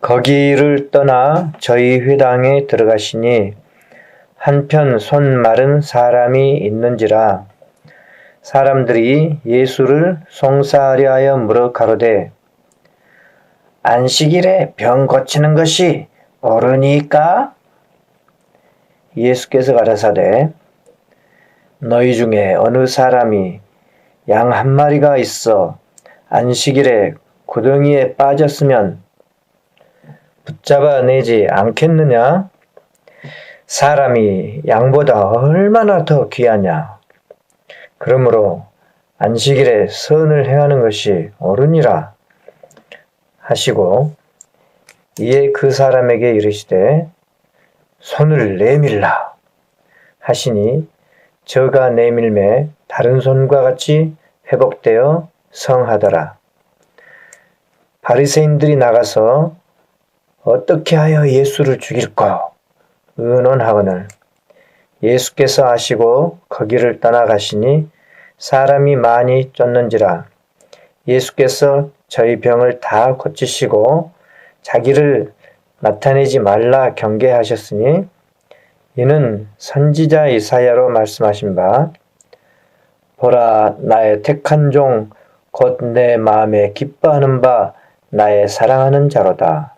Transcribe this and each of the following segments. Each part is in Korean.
거기를 떠나 저희 회당에 들어가시니 한편 손 마른 사람이 있는지라. 사람들이 예수를 송사하려 하여 물어 가로되 안식일에 병 고치는 것이 옳으니까? 예수께서 가라사대 너희 중에 어느 사람이 양 한 마리가 있어 안식일에 구덩이에 빠졌으면 붙잡아 내지 않겠느냐? 사람이 양보다 얼마나 더 귀하냐? 그러므로 안식일에 선을 행하는 것이 옳으니라 하시고 이에 그 사람에게 이르시되 손을 내밀라 하시니 저가 내밀매 다른 손과 같이 회복되어 성하더라. 바리새인들이 나가서 어떻게 하여 예수를 죽일까 의논하거늘 예수께서 아시고 거기를 떠나가시니 사람이 많이 쫓는지라. 예수께서 저희 병을 다 고치시고 자기를 나타내지 말라 경계하셨으니 이는 선지자 이사야로 말씀하신 바 보라 나의 택한 종 곧 내 마음에 기뻐하는 바 나의 사랑하는 자로다.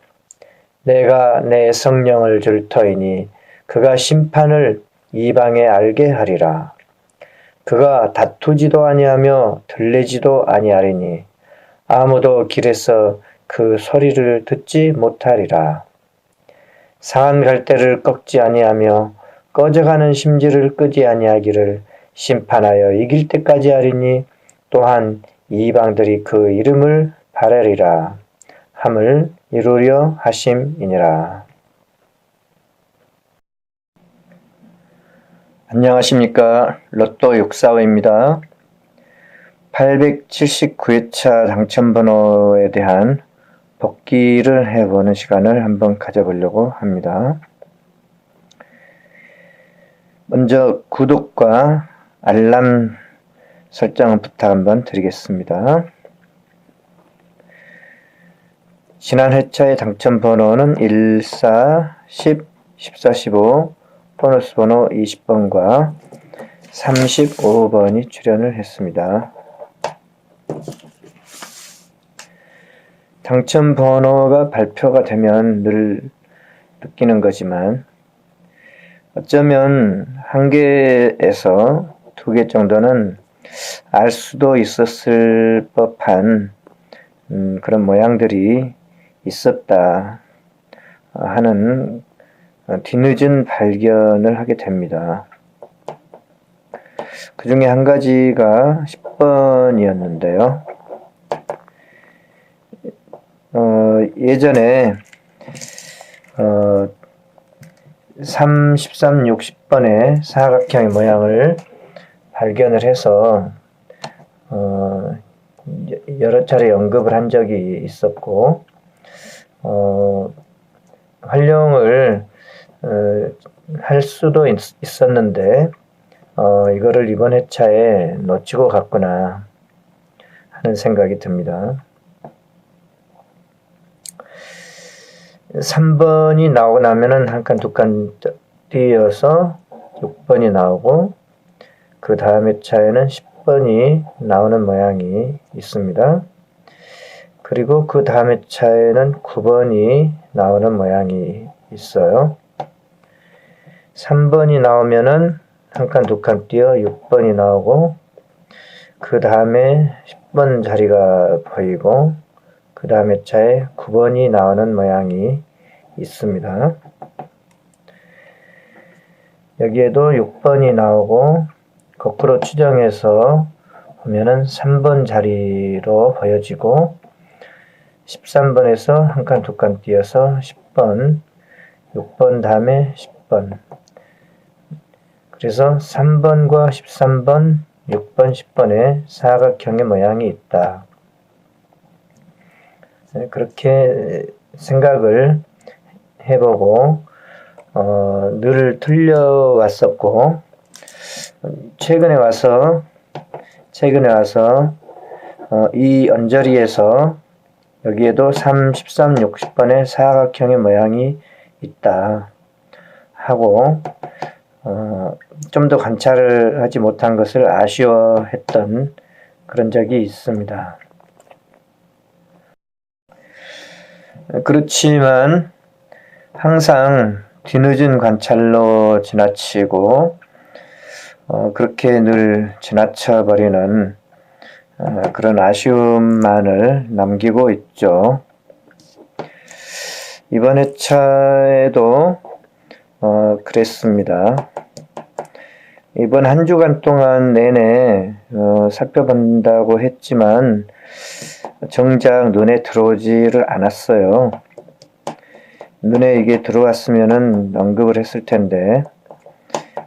내가 내 성령을 줄 터이니 그가 심판을 이방에 알게 하리라. 그가 다투지도 아니하며 들리지도 아니하리니 아무도 길에서 그 소리를 듣지 못하리라. 상한 갈대를 꺾지 아니하며 꺼져가는 심지를 끄지 아니하기를 심판하여 이길 때까지 하리니 또한 이방들이 그 이름을 바라리라 함을 이루려 하심이니라. 안녕하십니까. 로또 645입니다. 879회차 당첨번호에 대한 복기를 해보는 시간을 한번 가져보려고 합니다. 먼저 구독과 알람 설정을 부탁 한번 드리겠습니다. 지난 회차의 당첨번호는 1, 4, 10, 14, 15, 보너스 번호 20번과 35번이 출연을 했습니다. 당첨번호가 발표가 되면 늘 느끼는 거지만 어쩌면 한 개에서 두 개 정도는 알 수도 있었을 법한 그런 모양들이 있었다 하는 뒤늦은 발견을 하게 됩니다. 그 중에 한 가지가 10번이었는데요. 예전에 3, 13, 60번의 사각형의 모양을 발견을 해서 여러 차례 언급을 한 적이 있었고 활용을 할 수도 있었는데 이거를 이번 회차에 놓치고 갔구나 하는 생각이 듭니다. 3번이 나오고 나면은 한 칸, 두 칸 뛰어서 6번이 나오고 그 다음 회차에는 10번이 나오는 모양이 있습니다. 그리고 그 다음 회차에는 9번이 나오는 모양이 있어요. 3번이 나오면은 한 칸, 두 칸 뛰어 6번이 나오고 그 다음에 10번 자리가 보이고 그 다음 회차에 9번이 나오는 모양이 있습니다. 여기에도 6번이 나오고 거꾸로 추정해서 보면은 3번 자리로 보여지고 13번에서 한 칸, 두 칸 뛰어서 10번, 6번 다음에 10번. 그래서 3번과 13번, 6번, 10번에 사각형의 모양이 있다. 그렇게 생각을 해보고 늘 틀려왔었고 최근에 와서 이 언저리에서 여기에도 3, 13, 60번의 사각형의 모양이 있다 하고 좀 더 관찰을 하지 못한 것을 아쉬워했던 그런 적이 있습니다. 그렇지만 항상 뒤늦은 관찰로 지나치고 그렇게 늘 지나쳐버리는 그런 아쉬움만을 남기고 있죠. 이번 회차에도 그랬습니다. 이번 한 주간 동안 내내 살펴본다고 했지만 정작 눈에 들어오지를 않았어요. 눈에 이게 들어왔으면은 언급을 했을 텐데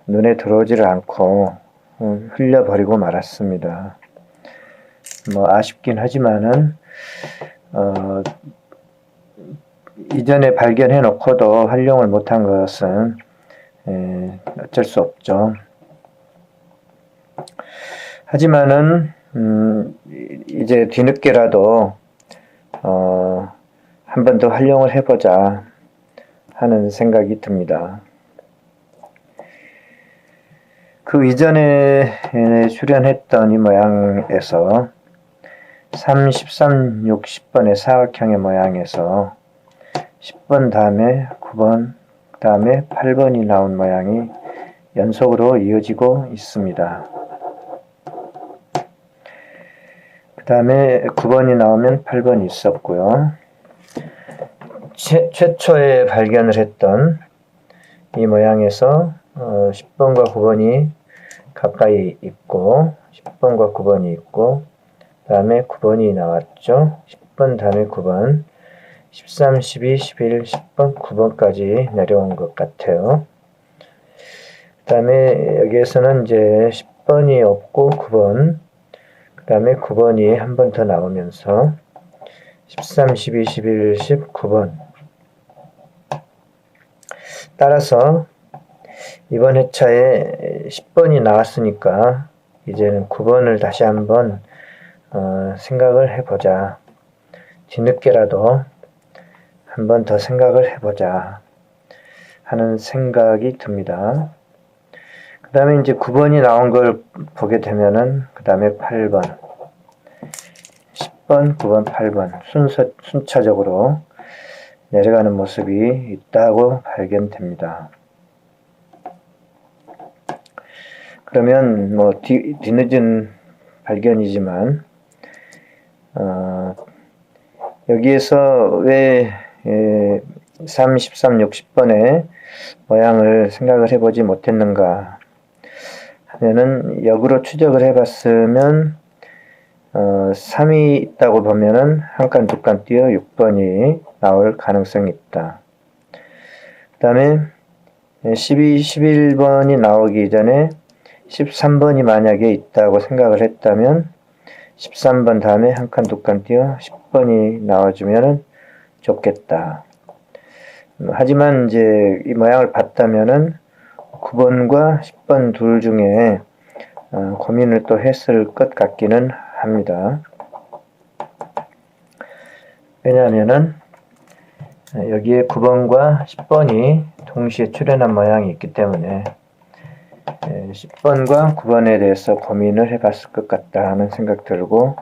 눈에 들어오지를 않고 흘려버리고 말았습니다. 아쉽긴 하지만은 이전에 발견해 놓고도 활용을 못한 것은 어쩔 수 없죠. 하지만은 이제 뒤늦게라도 한 번 더 활용을 해보자 하는 생각이 듭니다. 그 이전에 출연했던 이 모양에서 3, 13, 60번의 사각형의 모양에서 10번 다음에 9번 다음에 8번이 나온 모양이 연속으로 이어지고 있습니다. 그 다음에 9번이 나오면 8번이 있었고요. 최초에 발견을 했던 이 모양에서 10번과 9번이 가까이 있고 10번과 9번이 있고 다음에 9번이 나왔죠. 10번 다음에 9번 13, 12, 11, 10번, 9번까지 내려온 것 같아요. 그 다음에 여기에서는 이제 10번이 없고 9번 그 다음에 9번이 한 번 더 나오면서 13, 12, 11, 10, 9번 따라서 이번 회차에 10번이 나왔으니까 이제는 9번을 다시 한번 생각을 해보자. 뒤늦게라도 한 번 더 생각을 해보자 하는 생각이 듭니다. 그 다음에 이제 9번이 나온 걸 보게 되면은 그 다음에 8번 10번, 9번, 8번 순차적으로 내려가는 모습이 있다고 발견됩니다. 그러면 뒤늦은 발견이지만 여기에서 왜 3, 13, 60번의 모양을 생각을 해보지 못했는가 하면은 역으로 추적을 해봤으면 3이 있다고 보면은 한 칸, 두 칸 뛰어 6번이 나올 가능성이 있다. 그 다음에 12, 11번이 나오기 전에 13번이 만약에 있다고 생각을 했다면 13번 다음에 한 칸, 두 칸 뛰어 10번이 나와주면은 좋겠다. 하지만 이제 이 모양을 봤다면은 9번과 10번 둘 중에 고민을 또 했을 것 같기는 합니다. 왜냐하면은 여기에 9번과 10번이 동시에 출현한 모양이 있기 때문에 10번과 9번에 대해서 고민을 해봤을 것 같다 하는 생각 들고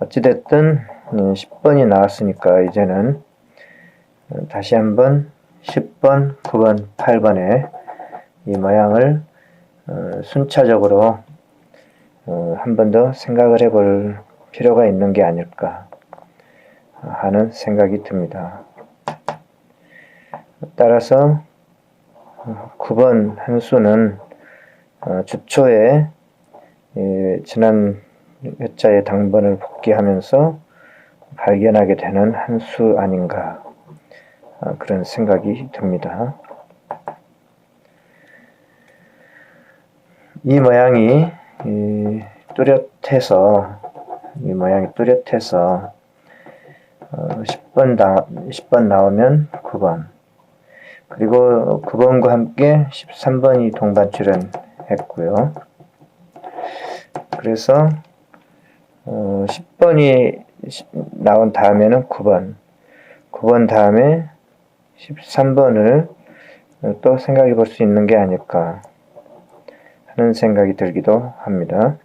어찌됐든 10번이 나왔으니까 이제는 다시 한번 10번, 9번, 8번의 이 모양을 순차적으로 한 번 더 생각을 해볼 필요가 있는 게 아닐까 하는 생각이 듭니다. 따라서 9번 한 수는 주초에 지난 회차의 당번을 복귀하면서 발견하게 되는 한 수 아닌가 그런 생각이 듭니다. 이 모양이 뚜렷해서 10번 나오면 9번 그리고 9번과 함께 13번이 동반 출연했고요. 그래서 10번이 나온 다음에는 9번. 9번 다음에 13번을 또 생각해 볼 수 있는 게 아닐까 하는 생각이 들기도 합니다.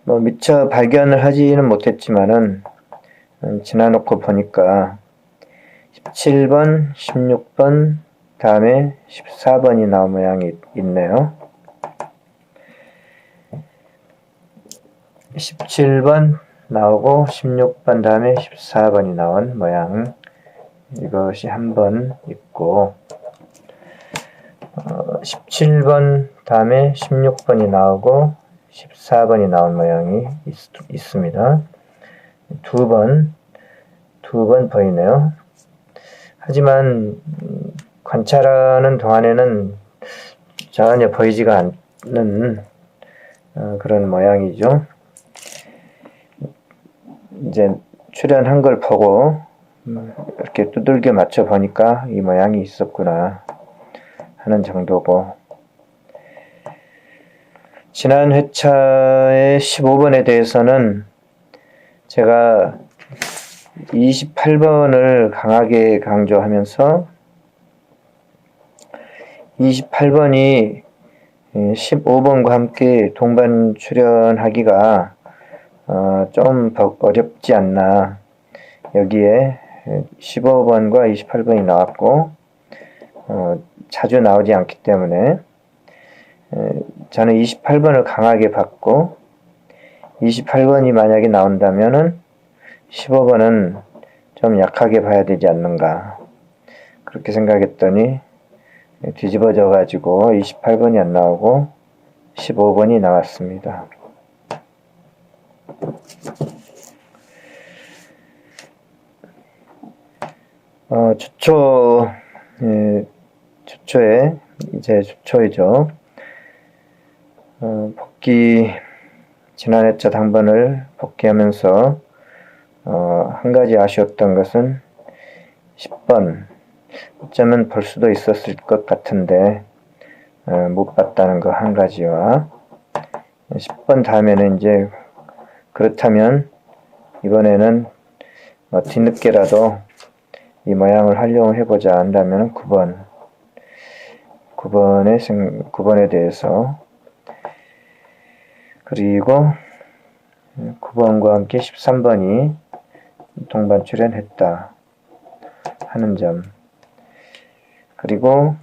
미처 발견을 하지는 못했지만은 지나놓고 보니까 17번, 16번, 다음에 14번이 나온 모양이 있네요. 17번 나오고 16번 다음에 14번이 나온 모양, 이것이 한 번 있고 17번 다음에 16번이 나오고 14번이 나온 모양이 있습니다. 두 번 보이네요. 하지만 관찰하는 동안에는 전혀 보이지가 않는 그런 모양이죠. 이제 출연한 걸 보고 이렇게 두들겨 맞춰 보니까 이 모양이 있었구나 하는 정도고, 지난 회차의 15번에 대해서는 제가 28번을 강하게 강조하면서 28번이 15번과 함께 동반 출연하기가 좀 어렵지 않나. 여기에 15번과 28번이 나왔고 자주 나오지 않기 때문에 저는 28번을 강하게 봤고, 28번이 만약에 나온다면은 15번은 좀 약하게 봐야 되지 않는가 그렇게 생각했더니 뒤집어져 가지고 28번이 안 나오고 15번이 나왔습니다. 주초에 이제 주초이죠. 지난 회차 당번을 복귀하면서 한 가지 아쉬웠던 것은 10번 어쩌면 볼 수도 있었을 것 같은데 못 봤다는 거 한 가지와, 10번 다음에는 이제 그렇다면 이번에는 뒤늦게라도 이 모양을 활용해보자 한다면 9번에 대해서, 그리고 9번과 함께 13번이 동반 출연했다 하는 점, 그리고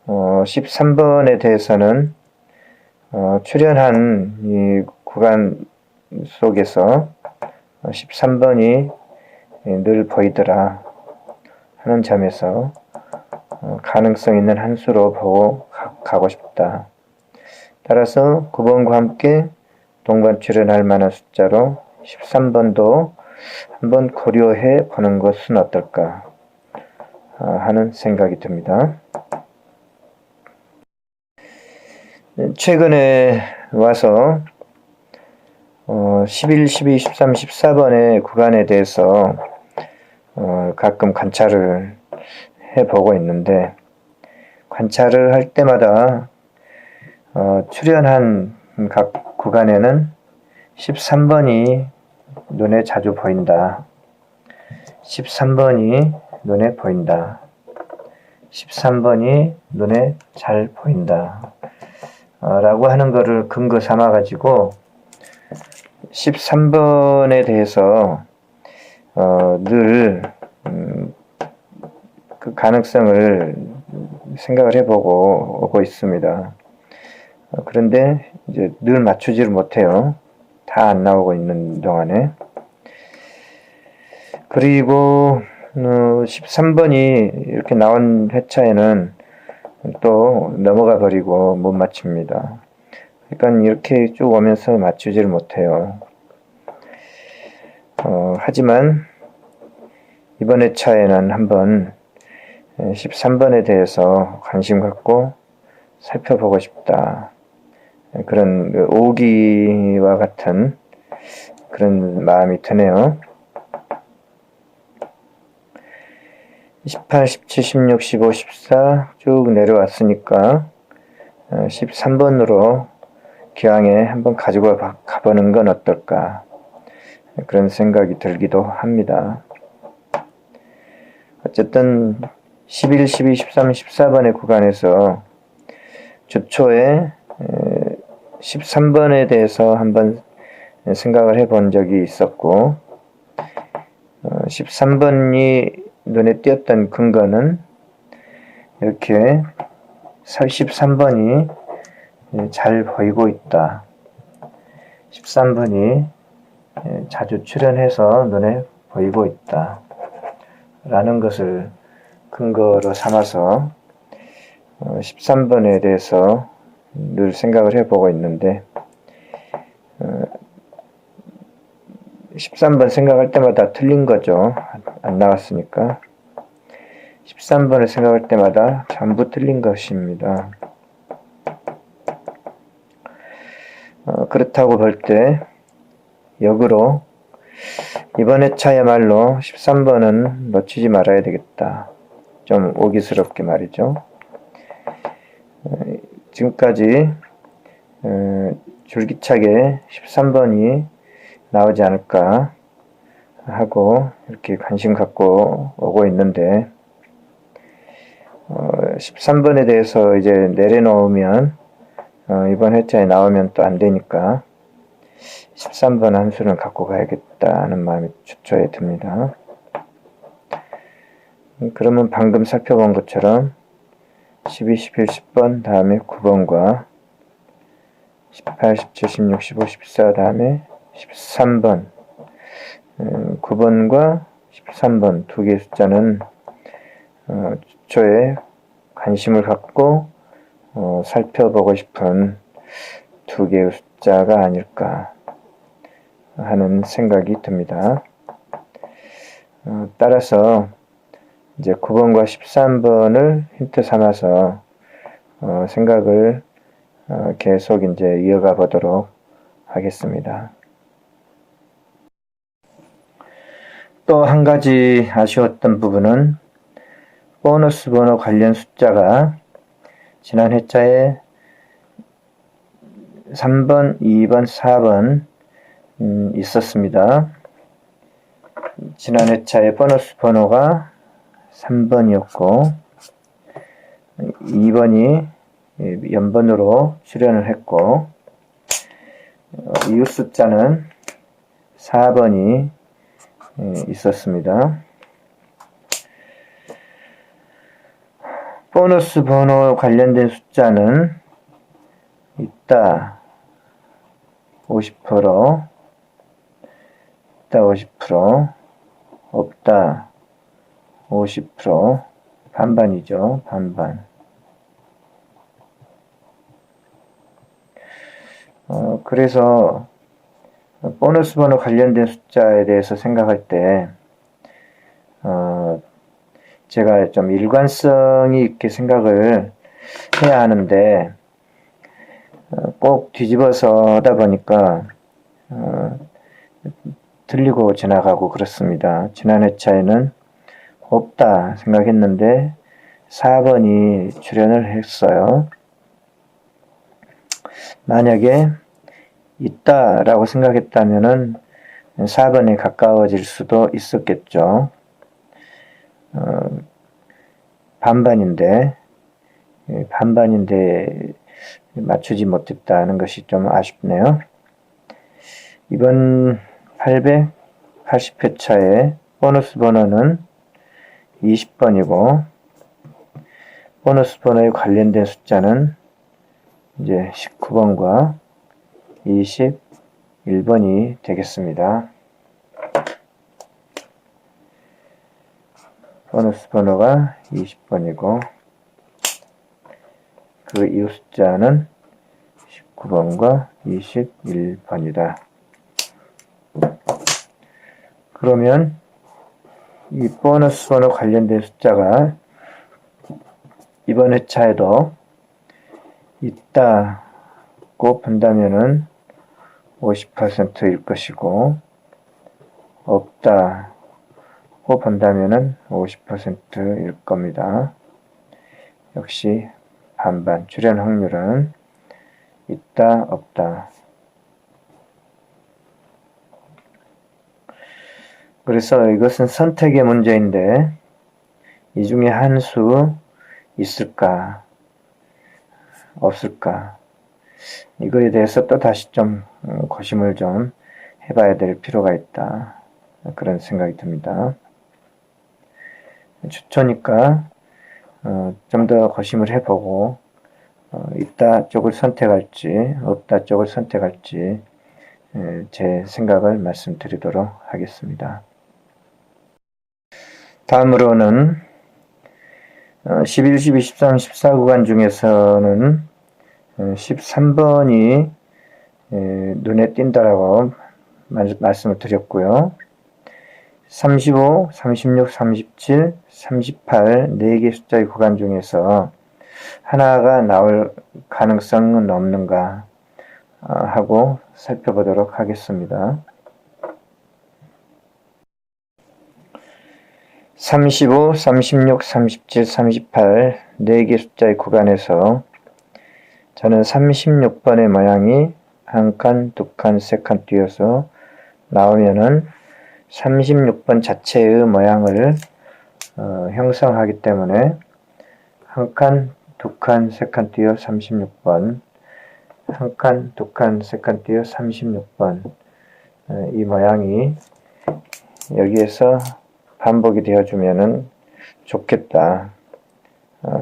13번에 대해서는 출연한 이 구간 속에서 13번이 늘 보이더라 하는 점에서 가능성 있는 한 수로 보고 가고 싶다. 따라서 9번과 함께 동반 출연할 만한 숫자로 13번도 한번 고려해 보는 것은 어떨까 하는 생각이 듭니다. 최근에 와서 11, 12, 13, 14번의 구간에 대해서 가끔 관찰을 해보고 있는데, 관찰을 할 때마다 출연한 각 구간에는 13번이 눈에 자주 보인다. 13번이 눈에 보인다. 13번이 눈에 잘 보인다. 라고 하는 것을 근거 삼아 가지고 13번에 대해서 늘 그 가능성을 생각을 해보고 오고 있습니다. 그런데 이제 늘 맞추지를 못해요. 다 안 나오고 있는 동안에. 그리고 13번이 이렇게 나온 회차에는 또 넘어가 버리고 못 맞춥니다. 그러니까 이렇게 쭉 오면서 맞추지를 못해요. 하지만 이번 회차에는 한번 13번에 대해서 관심 갖고 살펴보고 싶다. 그런 오기와 같은 그런 마음이 드네요. 18, 17, 16, 15, 14 쭉 내려왔으니까 13번으로 기왕에 한번 가지고 가보는 건 어떨까 그런 생각이 들기도 합니다. 어쨌든 11, 12, 13, 14번의 구간에서 주초에 13번에 대해서 한번 생각을 해본 적이 있었고 13번이 눈에 띄었던 근거는 이렇게 13번이 잘 보이고 있다. 13번이 자주 출현해서 눈에 보이고 있다. 라는 것을 근거로 삼아서 13번에 대해서 늘 생각을 해보고 있는데 13번 생각할 때마다 틀린 거죠. 안 나왔으니까 13번을 생각할 때마다 전부 틀린 것입니다. 그렇다고 볼 때 역으로 이번 회차야말로 13번은 놓치지 말아야 되겠다. 좀 오기스럽게 말이죠. 지금까지 줄기차게 13번이 나오지 않을까 하고 이렇게 관심 갖고 오고 있는데 13번에 대해서 이제 내려놓으면 이번 회차에 나오면 또 안 되니까 13번 한 수는 갖고 가야겠다는 마음이 주초에 듭니다. 그러면 방금 살펴본 것처럼 12, 11, 10번 다음에 9번과 18, 17, 16, 15, 14 다음에 13번 9번과 13번 두 개의 숫자는 주초에 관심을 갖고 살펴보고 싶은 두 개의 숫자가 아닐까 하는 생각이 듭니다. 따라서 이제 9번과 13번을 힌트 삼아서 생각을 계속 이제 이어가 보도록 하겠습니다. 또 한 가지 아쉬웠던 부분은 보너스 번호 관련 숫자가 지난 회차에 3번, 2번, 4번 있었습니다. 지난 회차에 보너스 번호가 3번이었고 2번이 연번으로 출현을 했고 이웃 숫자는 4번이 있었습니다. 보너스 번호 관련된 숫자는 있다 50%, 있다 50%, 없다 50%, 반반이죠. 반반. 그래서 보너스 번호 관련된 숫자에 대해서 생각할 때 제가 좀 일관성이 있게 생각을 해야 하는데 꼭 뒤집어서 하다 보니까 틀리고 지나가고 그렇습니다. 지난 회차에는 없다 생각했는데 4번이 출현을 했어요. 만약에 있다라고 생각했다면은 4번에 가까워질 수도 있었겠죠. 반반인데 맞추지 못했다는 것이 좀 아쉽네요. 이번 880회차의 보너스 번호는 20번이고 보너스 번호에 관련된 숫자는 이제 19번과 21번이 되겠습니다. 보너스 번호가 20번이고 그 이후 숫자는 19번과 21번이다. 그러면 이 보너스 번호 관련된 숫자가 이번 회차에도 있다고 본다면은 50%일 것이고 없다고 본다면은 50%일 겁니다. 역시 반반 출현 확률은 있다 없다. 그래서 이것은 선택의 문제인데 이 중에 한 수 있을까 없을까 이거에 대해서 또 다시 좀 고심을 좀 해봐야 될 필요가 있다. 그런 생각이 듭니다. 주초니까 좀 더 고심을 해보고 있다 쪽을 선택할지 없다 쪽을 선택할지 제 생각을 말씀드리도록 하겠습니다. 다음으로는 11, 12, 13, 14 구간 중에서는 13번이 눈에 띈다라고 말씀을 드렸고요. 35, 36, 37, 38 4개 숫자의 구간 중에서 하나가 나올 가능성은 없는가 하고 살펴보도록 하겠습니다. 35, 36, 37, 38 4개 숫자의 구간에서 저는 36번의 모양이 한 칸, 두 칸, 세 칸 띄어서 나오면은 36번 자체의 모양을 형성하기 때문에 한 칸, 두 칸, 세 칸 띄어 36번, 한 칸, 두 칸, 세 칸 띄어 36번 이 모양이 여기에서 반복이 되어주면은 좋겠다.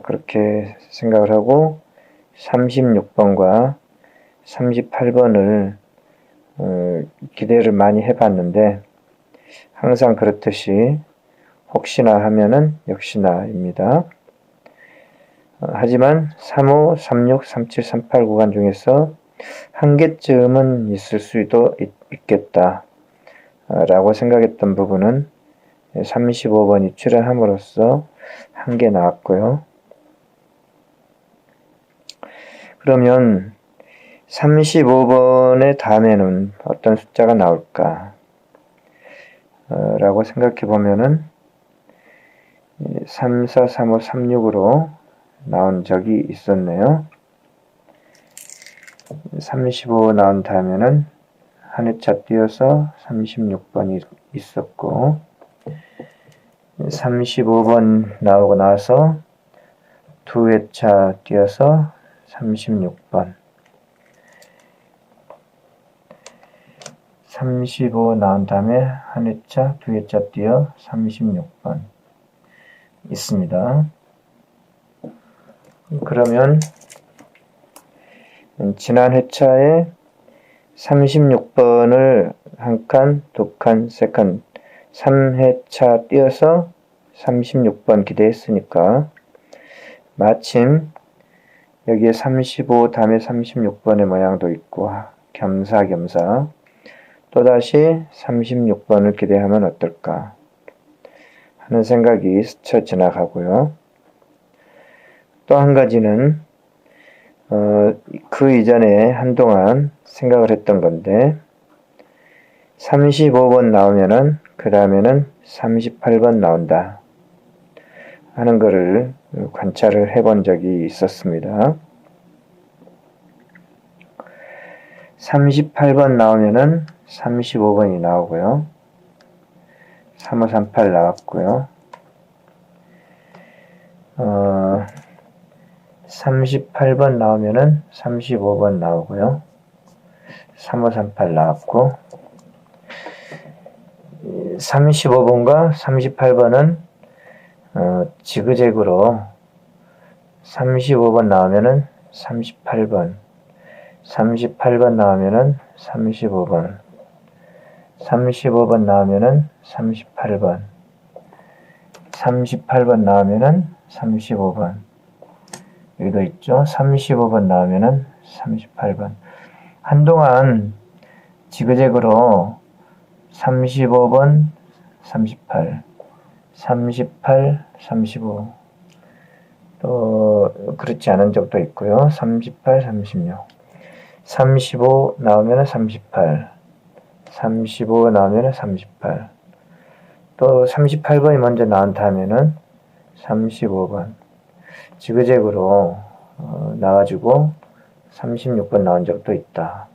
그렇게 생각을 하고 36번과 38번을 기대를 많이 해봤는데 항상 그렇듯이 혹시나 하면은 역시나입니다. 하지만 35, 36, 37, 38 구간 중에서 한 개쯤은 있을 수도 있겠다 라고 생각했던 부분은 35번이 출연함으로써 한 개 나왔고요. 그러면 35번의 다음에는 어떤 숫자가 나올까 라고 생각해 보면은 3, 4, 3, 5, 3, 6으로 나온 적이 있었네요. 35 나온 다음에는 한 회차 띄어서 36번이 있었고 35번 나오고 나서 두 회차 띄어서 36번 35 나온 다음에 한 회차, 두 회차 띄어 36번 있습니다. 그러면 지난 회차에 36번을 한 칸, 두 칸, 세 칸, 3회차 띄어서 36번 기대했으니까 마침 여기에 35 다음에 36번의 모양도 있고 겸사겸사 또다시 36번을 기대하면 어떨까 하는 생각이 스쳐 지나가고요. 또 한 가지는 그 이전에 한동안 생각을 했던 건데 35번 나오면은 그 다음에는 38번 나온다 하는 것을 관찰을 해본 적이 있었습니다. 38번 나오면은 35번이 나오고요. 3538 나왔고요. 38번 나오면은 35번 나오고요. 3538 나왔고 35번과 38번은 지그재그로 35번 나오면은 38번 38번 나오면은 35번 35번 나오면은 38번 38번 나오면은 35번 여기도 있죠. 35번 나오면은 38번 한동안 지그재그로 35번 38 38 35 또 그렇지 않은 적도 있고요. 38 36 35 나오면은 38 35 나오면은 38 또 38번이 먼저 나온 다음에는 35번 지그재그로 나와주고 36번 나온 적도 있다.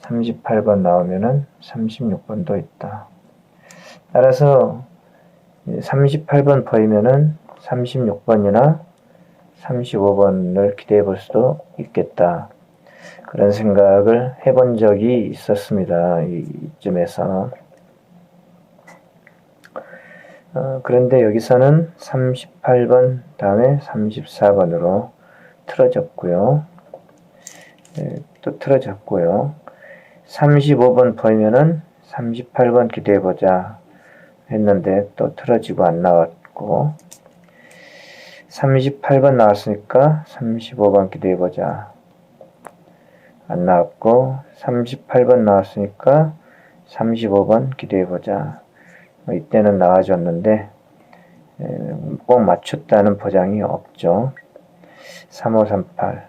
38번 나오면은 36번도 있다. 따라서 38번 보이면은 36번이나 35번을 기대해 볼 수도 있겠다. 그런 생각을 해본 적이 있었습니다. 이쯤에서. 그런데 여기서는 38번 다음에 34번으로 틀어졌고요. 또 틀어졌고요. 35번 보이면은 38번 기대해보자 했는데 또 틀어지고 안 나왔고, 38번 나왔으니까 35번 기대해보자 안 나왔고, 38번 나왔으니까 35번 기대해보자. 이때는 나와줬는데 꼭 맞췄다는 보장이 없죠. 3538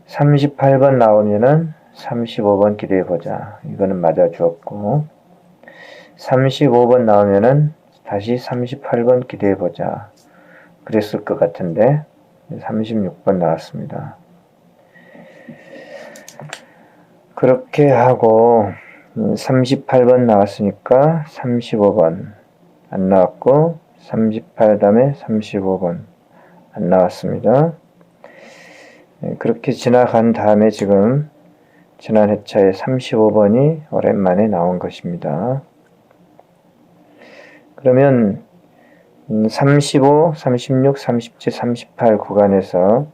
38번 나오면은 35번 기대해보자. 이거는 맞아주었고, 35번 나오면은 다시 38번 기대해보자. 그랬을 것 같은데 36번 나왔습니다. 그렇게 하고 38번 나왔으니까 35번 안 나왔고, 38 다음에 35번 안 나왔습니다. 그렇게 지나간 다음에 지금 지난 회차에 35번이 오랜만에 나온 것입니다. 그러면 35, 36, 37, 38 구간에서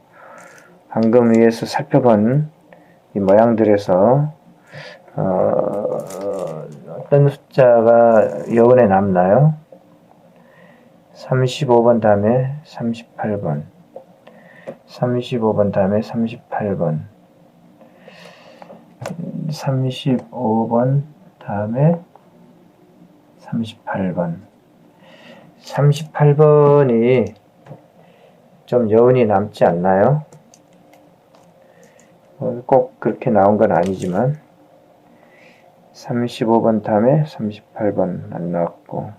방금 위에서 살펴본 이 모양들에서 어떤 숫자가 여운에 남나요? 35번 다음에 38번, 35번 다음에 38번, 35번 다음에 38번. 38번이 좀 여운이 남지 않나요? 꼭 그렇게 나온 건 아니지만 35번 다음에 38번 안 나왔고,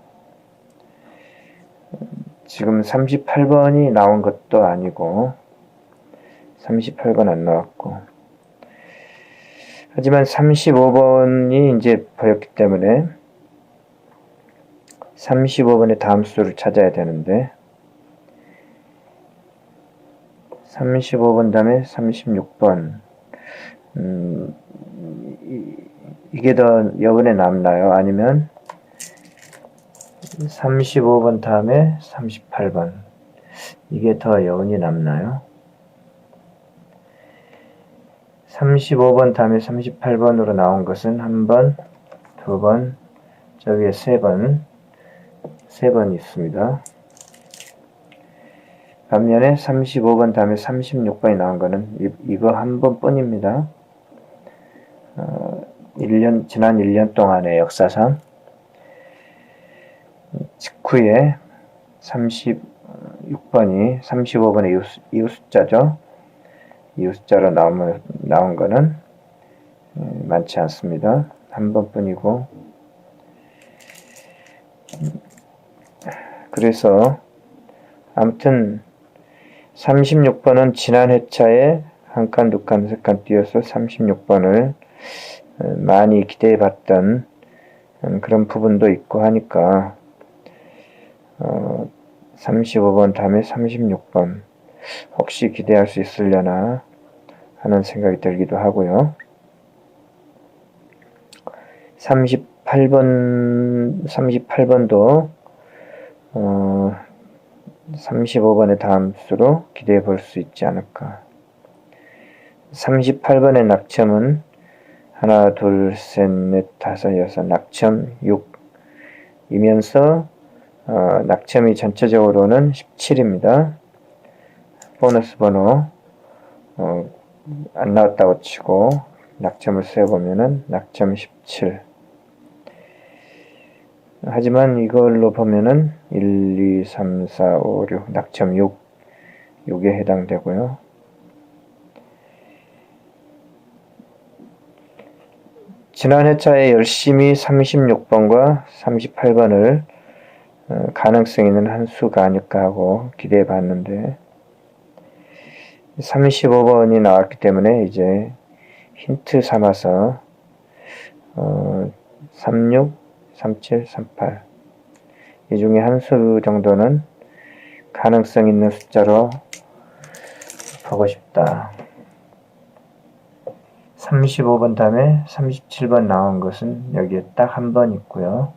지금 38번이 나온 것도 아니고 38번 안 나왔고, 하지만 35번이 이제 보였기 때문에 35번의 다음 수를 찾아야 되는데, 35번 다음에 36번, 이게 더 여운에 남나요? 아니면 35번 다음에 38번, 이게 더 여운이 남나요? 35번 다음에 38번으로 나온 것은 한 번, 두 번, 저 위에 세 번 있습니다. 반면에 35번 다음에 36번이 나온 것은 이거 한 번뿐입니다. 지난 1년 동안의 역사상 직후에 36번이 35번의 이후 숫자죠. 이후 숫자로 나온 거는 많지 않습니다. 한 번뿐이고, 그래서 아무튼 36번은 지난 회차에 한 칸, 두 칸, 세 칸 띄어서 36번을 많이 기대해 봤던 그런 부분도 있고 하니까 35번 다음에 36번 혹시 기대할 수 있으려나 하는 생각이 들기도 하고요. 38번도 35번의 다음 수로 기대해 볼 수 있지 않을까. 38번의 낙첨은 하나, 둘, 셋, 넷, 다섯, 여섯, 낙첨 6이면서 낙첨이 전체적으로는 17입니다. 보너스 번호 안 나왔다고 치고 낙첨을 세어보면은 낙첨 17. 하지만 이걸로 보면은 1, 2, 3, 4, 5, 6 낙첨 6에 해당되고요. 지난 회차에 열심히 36번과 38번을 가능성 있는 한 수가 아닐까 하고 기대해 봤는데 35번이 나왔기 때문에 이제 힌트 삼아서 36, 37, 38. 이 중에 한 수 정도는 가능성 있는 숫자로 보고 싶다. 35번 다음에 37번 나온 것은 여기에 딱 한 번 있고요.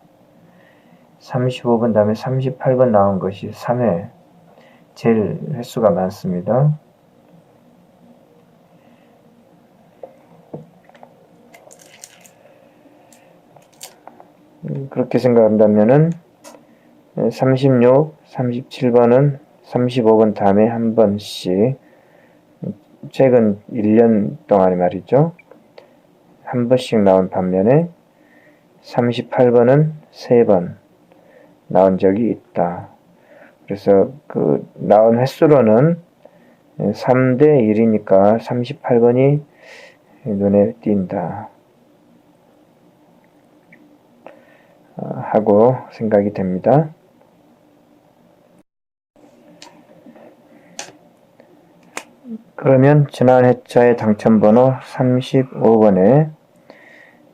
35번 다음에 38번 나온 것이 3회, 제일 횟수가 많습니다. 그렇게 생각한다면은 36, 37번은 35번 다음에 한 번씩, 최근 1년 동안에 말이죠. 한 번씩 나온 반면에 38번은 3번 나온 적이 있다. 그래서 그 나온 횟수로는 3대 1이니까 38번이 눈에 띈다 하고 생각이 됩니다. 그러면 지난 회차의 당첨번호 35번에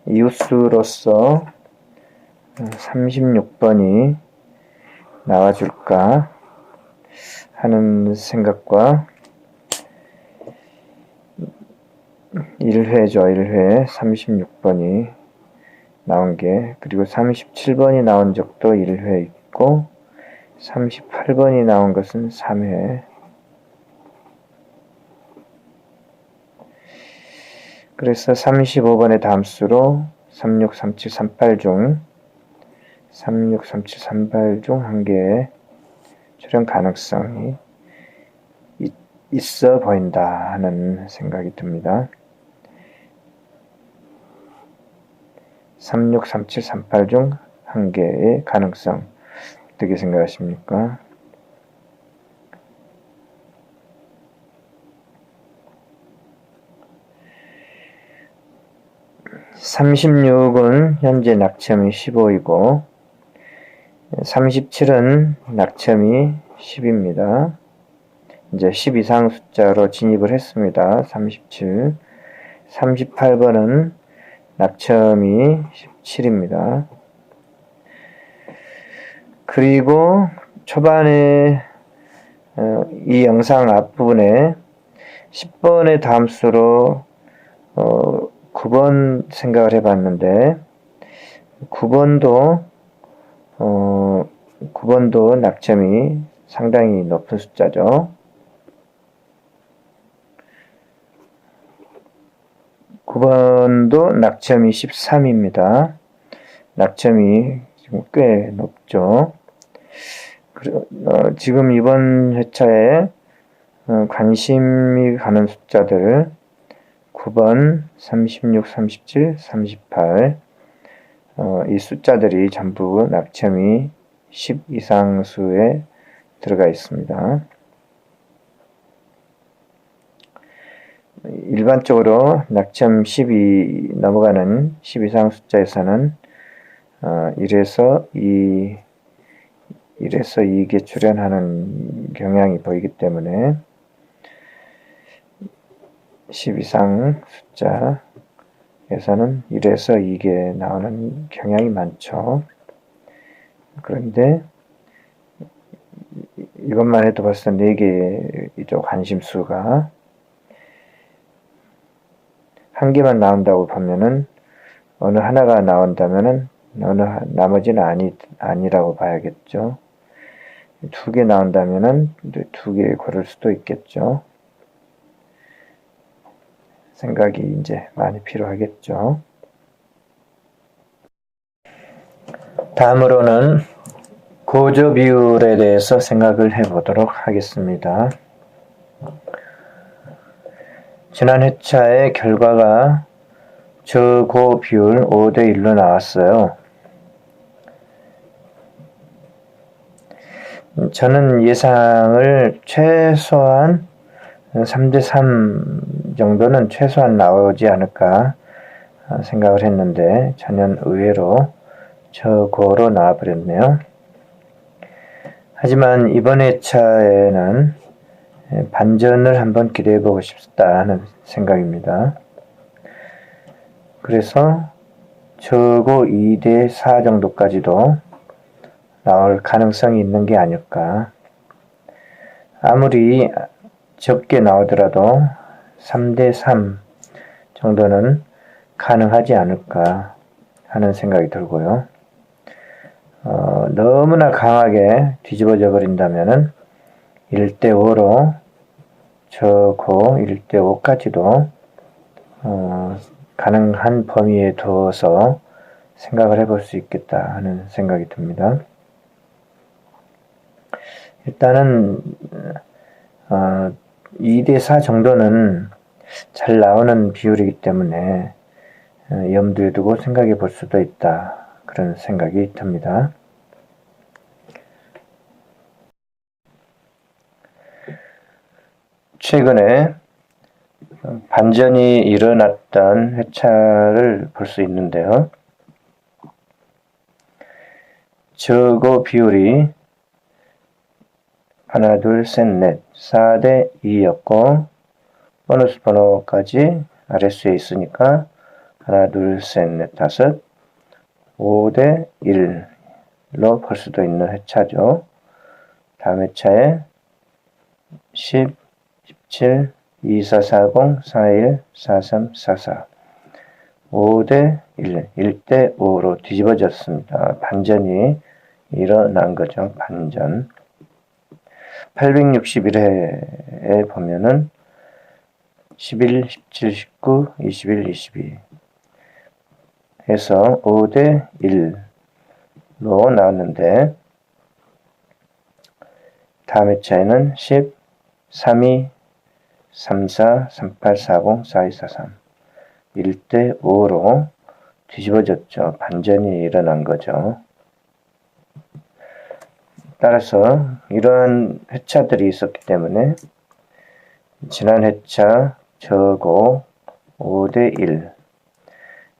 이웃수로서 36번이 나와줄까 하는 생각과 1회죠. 1회 36번이 나온 게, 그리고 37번이 나온 적도 1회 있고 38번이 나온 것은 3회. 그래서 35번의 다음수로 36, 37, 38 중 36, 37, 38 중 한 개의 출현 가능성이 있어 보인다 하는 생각이 듭니다. 36, 37, 38 중 한 개의 가능성, 어떻게 생각하십니까? (36은) 현재 낙점이 15이고 37은 낙점이 10입니다. 이제 10 이상 숫자로 진입을 했습니다. 37. 38번은 낙점이 17입니다. 그리고 초반에 이 영상 앞부분에 10번의 다음수로 9번 생각을 해봤는데 9번도 낙점이 상당히 높은 숫자죠. 9번도 낙점이 13입니다. 낙점이 지금 꽤 높죠. 지금 이번 회차에 관심이 가는 숫자들 9번, 36, 37, 38 이 숫자들이 전부 낙점이 10 이상 수에 들어가 있습니다. 일반적으로 낙점 10이 넘어가는 10 이상 숫자에서는 1에서 2개 출현하는 경향이 보이기 때문에 10 이상 숫자에서는 1에서 2개 나오는 경향이 많죠. 그런데 이것만 해도 벌써 4개이죠. 관심수가. 한 개만 나온다고 보면은 어느 하나가 나온다면은 나머지는 아니라고 봐야겠죠. 2개 나온다면은 2개 고를 수도 있겠죠. 생각이 이제 많이 필요하겠죠. 다음으로는 고저 비율에 대해서 생각을 해보도록 하겠습니다. 지난 회차의 결과가 저고 비율 5대 1로 나왔어요. 저는 예상을 최소한 3대 3 정도는 최소한 나오지 않을까 생각을 했는데 전혀 의외로 저고로 나와버렸네요. 하지만 이번 회차에는 반전을 한번 기대해보고 싶다 하는 생각입니다. 그래서 적어 2대 4 정도까지도 나올 가능성이 있는 게 아닐까. 아무리 적게 나오더라도 3대 3 정도는 가능하지 않을까 하는 생각이 들고요. 너무나 강하게 뒤집어져 버린다면은 1대 5로 적고 1대 5까지도 가능한 범위에 두어서 생각을 해볼 수 있겠다 하는 생각이 듭니다. 일단은 2대 4 정도는 잘 나오는 비율이기 때문에 염두에 두고 생각해 볼 수도 있다. 그런 생각이 듭니다. 최근에 반전이 일어났던 회차를 볼 수 있는데요. 적어 비율이 하나, 둘, 셋, 넷, 4대 2였고 보너스 번호까지 RS에 있으니까 하나, 둘, 셋, 넷, 다섯, 5대 1로 볼 수도 있는 회차죠. 다음 회차에 10, 17, 2440, 41, 43, 44 5대 1, 1대 5로 뒤집어졌습니다. 반전이 일어난 거죠. 반전. 861회에 보면은 11, 17, 19, 21, 22 해서 5대 1로 나왔는데 다음 회차에는 10, 32, 34, 38, 40, 42, 43 1대 5로 뒤집어졌죠. 반전이 일어난 거죠. 따라서 이런 회차들이 있었기 때문에 지난 회차 적고 5대 1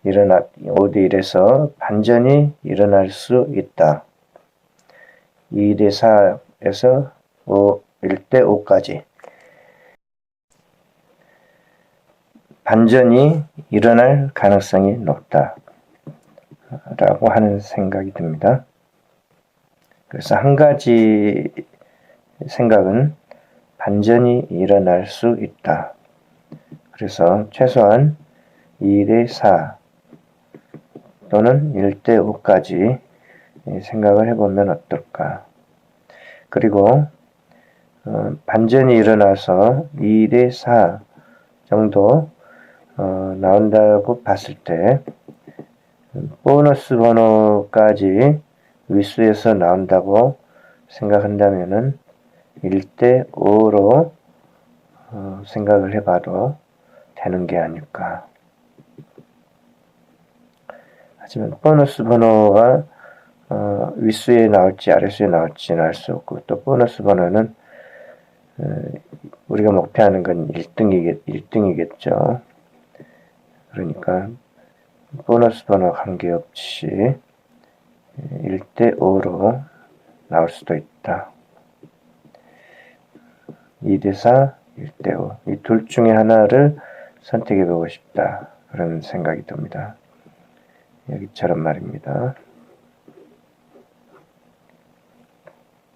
5대 1에서 반전이 일어날 수 있다. 2대 4에서 1대 5까지 반전이 일어날 가능성이 높다. 라고 하는 생각이 듭니다. 그래서 한 가지 생각은 반전이 일어날 수 있다. 그래서 최소한 2대 4 또는 1대 5까지 생각을 해보면 어떨까. 그리고 반전이 일어나서 2대 4 정도 나온다고 봤을 때 보너스 번호까지 위수에서 나온다고 생각한다면은 1대 5로 생각을 해봐도 되는 게 아닐까. 하지만 보너스 번호가 윗수에 나올지 아랫수에 나올지는 알 수 없고 또 보너스 번호는 우리가 목표하는 건 1등이겠죠. 그러니까 보너스 번호 관계없이 1대 5로 나올 수도 있다. 2대 4, 1대 5. 이 둘 중에 하나를 선택해 보고 싶다. 그런 생각이 듭니다. 여기처럼 말입니다.